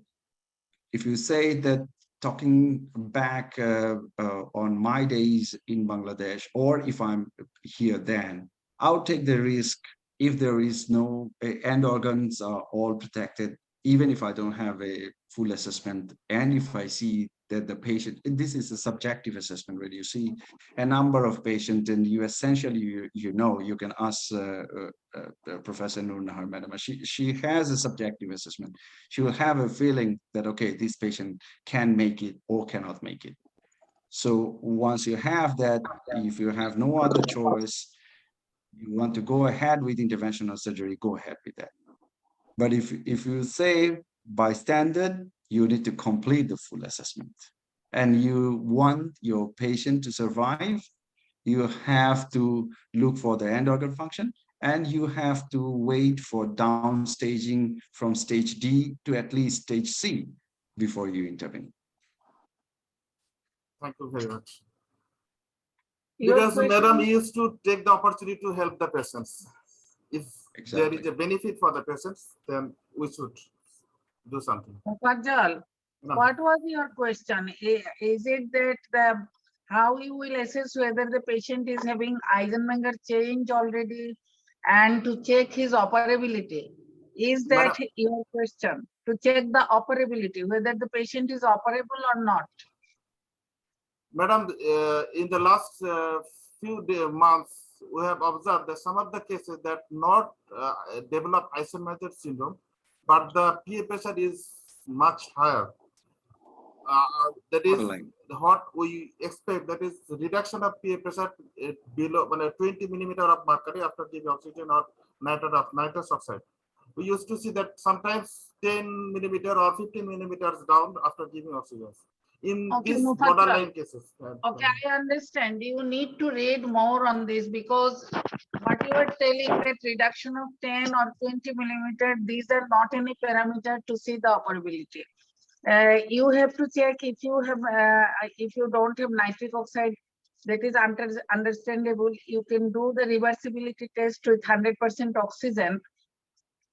if you say that talking back on my days in Bangladesh, or if I'm here then, I'll take the risk if there is no end organs are all protected, even if I don't have a full assessment, and if I see that the patient, and this is a subjective assessment where you see a number of patients and you essentially, you can ask Professor Noor Nahar, madam, she has a subjective assessment. She will have a feeling that, okay, this patient can make it or cannot make it. So once you have that, if you have no other choice, you want to go ahead with interventional surgery, go ahead with that. But if you say by standard, you need to complete the full assessment and you want your patient to survive, you have to look for the end organ function and you have to wait for downstaging from stage D to at least stage C before you intervene. Thank you very much. Your Because question, madam used to take the opportunity to help the patients. If there is Exactly. a benefit for the patients, then we should do something. Fajal, No. what was your question? Is it that how you will assess whether the patient is having Eisenmenger change already and to check his operability? Is that Madam, your question? To check the operability, whether the patient is operable or not? Madam, in the last few months, we have observed that some of the cases that not develop Eisenmenger syndrome, but the PA pressure is much higher. That is Borderline. what we expect. That is reduction of PA pressure below 20 millimeter of mercury after giving oxygen or nitrous oxide. We used to see that sometimes 10 millimeter or 15 millimeters down after giving oxygen. In Okay, these Mufaddal. borderline cases. Okay, I understand. You need to read more on this because what you are telling that reduction of 10 or 20 millimeter, these are not any parameter to see the operability. You have to check if you have, if you don't have nitric oxide, that is understandable. You can do the reversibility test with 100% oxygen,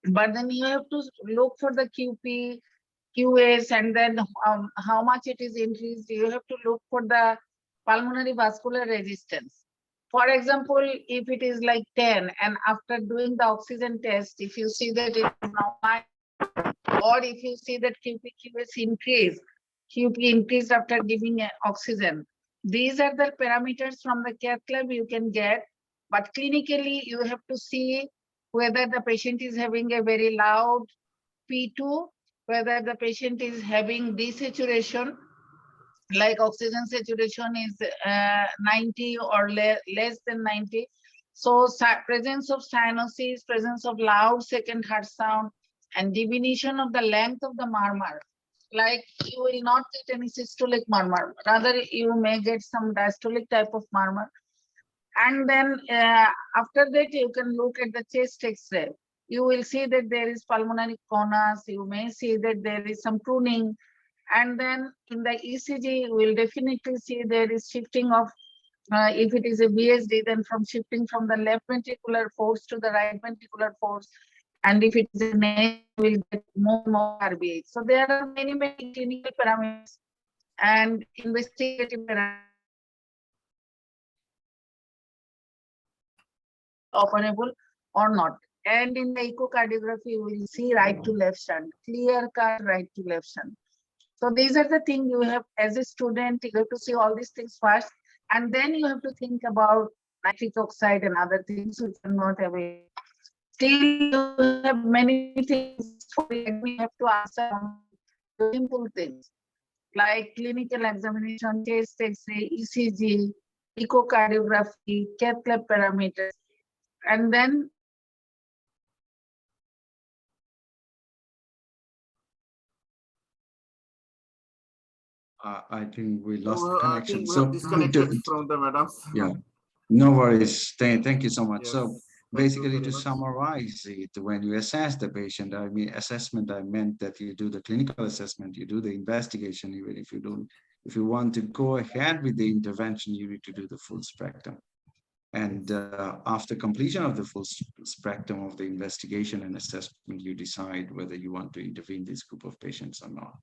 but then you have to look for the QP, QS, and then how much it is increased. You have to look for the pulmonary vascular resistance. For example, if it is like 10 and after doing the oxygen test, if you see that it is now 5, or if you see that QPQS increased, QP increased after giving oxygen. These are the parameters from the cath lab you can get, but clinically you have to see whether the patient is having a very loud P2, whether the patient is having desaturation, like oxygen saturation is 90 or less than 90. So presence of cyanosis, presence of loud second heart sound, and diminution of the length of the murmur. Like you will not get any systolic murmur, rather you may get some diastolic type of murmur. And then after that, you can look at the chest X-ray. You will see that there is pulmonary conus. You may see that there is some pruning. And then in the ECG, you will definitely see there is shifting of, if it is a BSD, then from shifting from the left ventricular force to the right ventricular force. And if it is an A, you will get more RBH. So there are many clinical parameters and investigative parameters operable or not. And in the echocardiography, you will see right to left shunt, clear cut right to left shunt. So these are the things you have as a student, you have to see all these things first, and then you have to think about nitric oxide and other things which are not available. Still, you have many things for we have to answer simple things like clinical examination, chest X-ray, ECG, echocardiography, cath lab parameters, and then I think we lost I connection. think we So have disconnected from the madam. yeah, no worries. Thank you so much. Yes, So thank you basically, very to much. summarize it, when you assess the patient, I mean, assessment, I meant that you do the clinical assessment, you do the investigation, even if you don't, if you want to go ahead with the intervention, you need to do the full spectrum. And after completion of the full spectrum of the investigation and assessment, you decide whether you want to intervene this group of patients or not.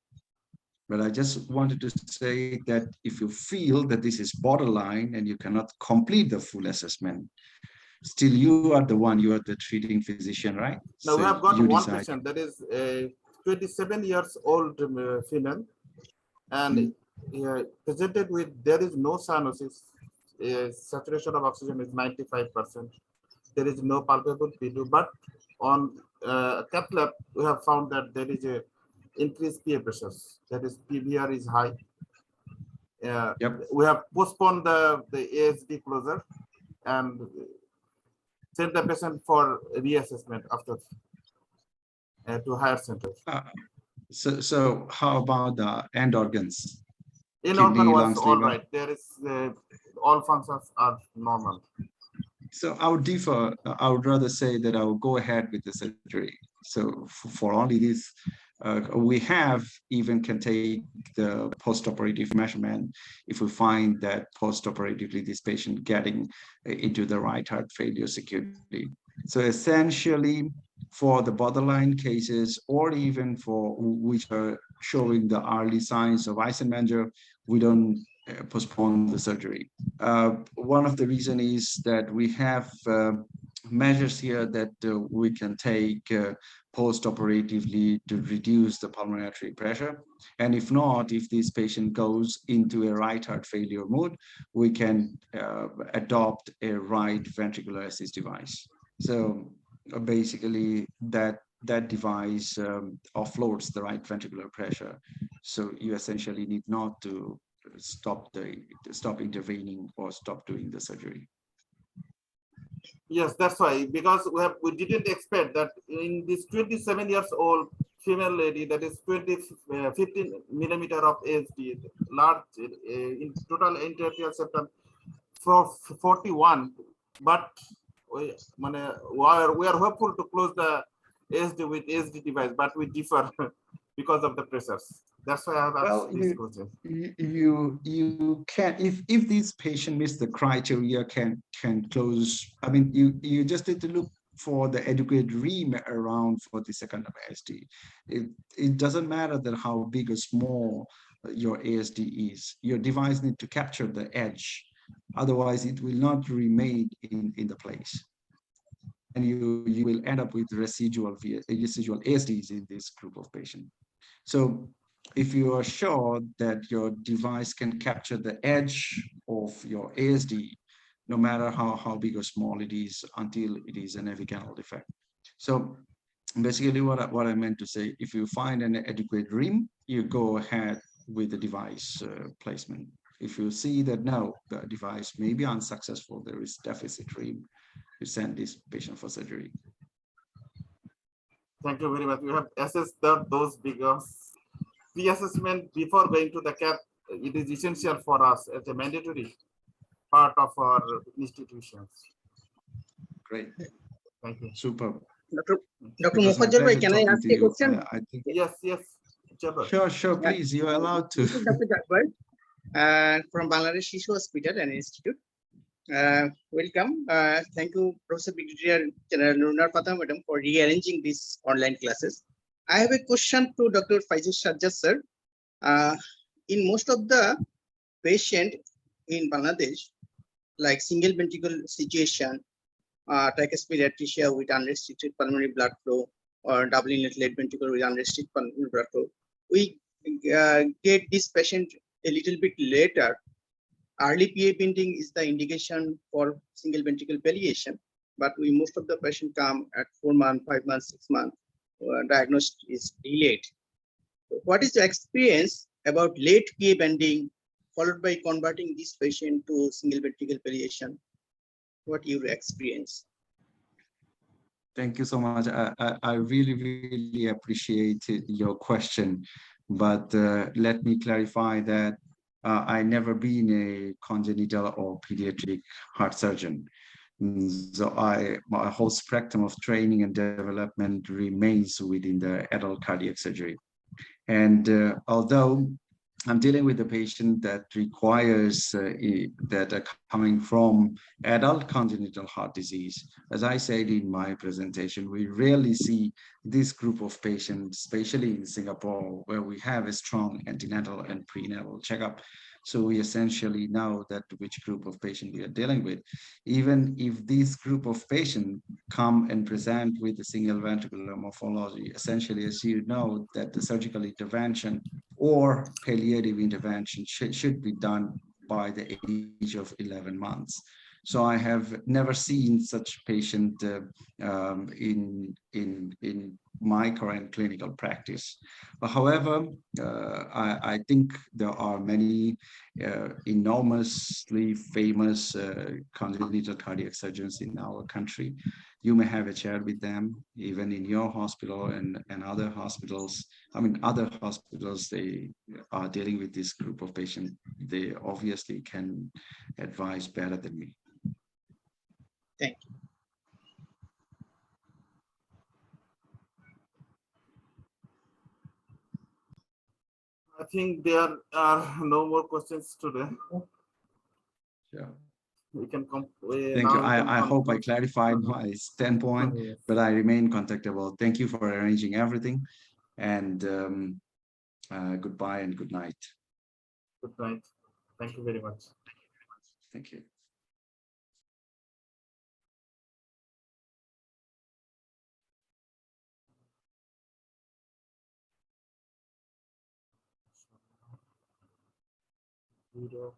But I just wanted to say that if you feel that this is borderline and you cannot complete the full assessment, still you are the one, you are the treating physician, right? Now we So have got you one decide. patient that is a 27 years old female, and presented with there is no cyanosis. Saturation of oxygen is 95%. There is no palpable P2, but on cath lab we have found that there is a increased PA pressures. That is PVR is high. Yep. We have postponed the ASD closure and sent the patient for reassessment after to higher center. So how about the end organs? In Kidney, organ was lungs, all liver? right. There is all functions are normal. So I would differ. I would rather say that I will go ahead with the surgery. So for only this, we have even can take the post-operative measurement if we find that post-operatively this patient getting into the right heart failure securely. So essentially, for the borderline cases, or even for which are showing the early signs of Eisenmenger, we don't postpone the surgery. One of the reasons is that we have measures here that we can take post-operatively to reduce the pulmonary artery pressure. And if not, if this patient goes into a right heart failure mode, we can adopt a right ventricular assist device. So basically that device offloads the right ventricular pressure. So you essentially need not to stop intervening or stop doing the surgery. Yes, that's why, because we didn't expect that in this 27 years old female lady, that is 15 millimeter of ASD, large in total anterior septum for 41, but we are hopeful to close the ASD with ASD device, but we differ because of the pressures. That's why I have asked this question. You can, if this patient meets the criteria, can close. I mean, you just need to look for the adequate rim around for the secondary ASD. It doesn't matter that how big or small your ASD is. Your device needs to capture the edge. Otherwise, it will not remain in the place. And you will end up with residual ASDs in this group of patients. So if you are sure that your device can capture the edge of your ASD, no matter how big or small it is, until it is an avicanal defect. So basically what I meant to say, if you find an adequate rim, you go ahead with the device placement. If you see that no, the device may be unsuccessful, there is deficit rim, you send this patient for surgery. Thank you very much. We have assessed those because pre-assessment before going to the CAP, it is essential for us as a mandatory part of our institutions. Great. Thank you. Superb. Dr. It was my Mukherjee, pleasure can I talking ask to a you. question? I think. Yes, yes. Jabbar. Sure, please. You're allowed to. This is Dr. Jabbar from Bangladesh Shishu Hospital and Institute. Welcome. Thank you, Professor Brigadier General Nurunar Fatah Madam, for rearranging these online classes. I have a question to Dr. Faisal Sajjad sir. In most of the patient in Bangladesh, like single ventricle situation, tricuspid atresia with unrestricted pulmonary blood flow, or double inlet left ventricle with unrestricted pulmonary blood flow, we get this patient a little bit later. Early PA bending is the indication for single ventricle palliation, but most of the patient come at 4 months, 5 months, 6 months. Diagnosis is delayed. What is the experience about late PA bending followed by converting this patient to single ventricle palliation? What your experience? Thank you so much. I really appreciate your question, but let me clarify that I never been a congenital or pediatric heart surgeon. So my whole spectrum of training and development remains within the adult cardiac surgery. And although I'm dealing with a patient that requires that are coming from adult congenital heart disease. As I said in my presentation, we rarely see this group of patients, especially in Singapore, where we have a strong antenatal and prenatal checkup. So we essentially know that which group of patient we are dealing with. Even if this group of patients come and present with a single ventricular morphology, essentially, as you know, that the surgical intervention or palliative intervention should be done by the age of 11 months. So I have never seen such patient in my current clinical practice. However, I think there are many enormously famous congenital cardiac surgeons in our country. You may have a chat with them, even in your hospital and other hospitals. I mean, other hospitals, they are dealing with this group of patients. They obviously can advise better than me. Thank you. I think there are no more questions today. Sure. We can come. Thank you. I hope I clarified my standpoint, Yes. but I remain contactable. Thank you for arranging everything, and goodbye and good night. Good night. Thank you very much. Thank you. Zero.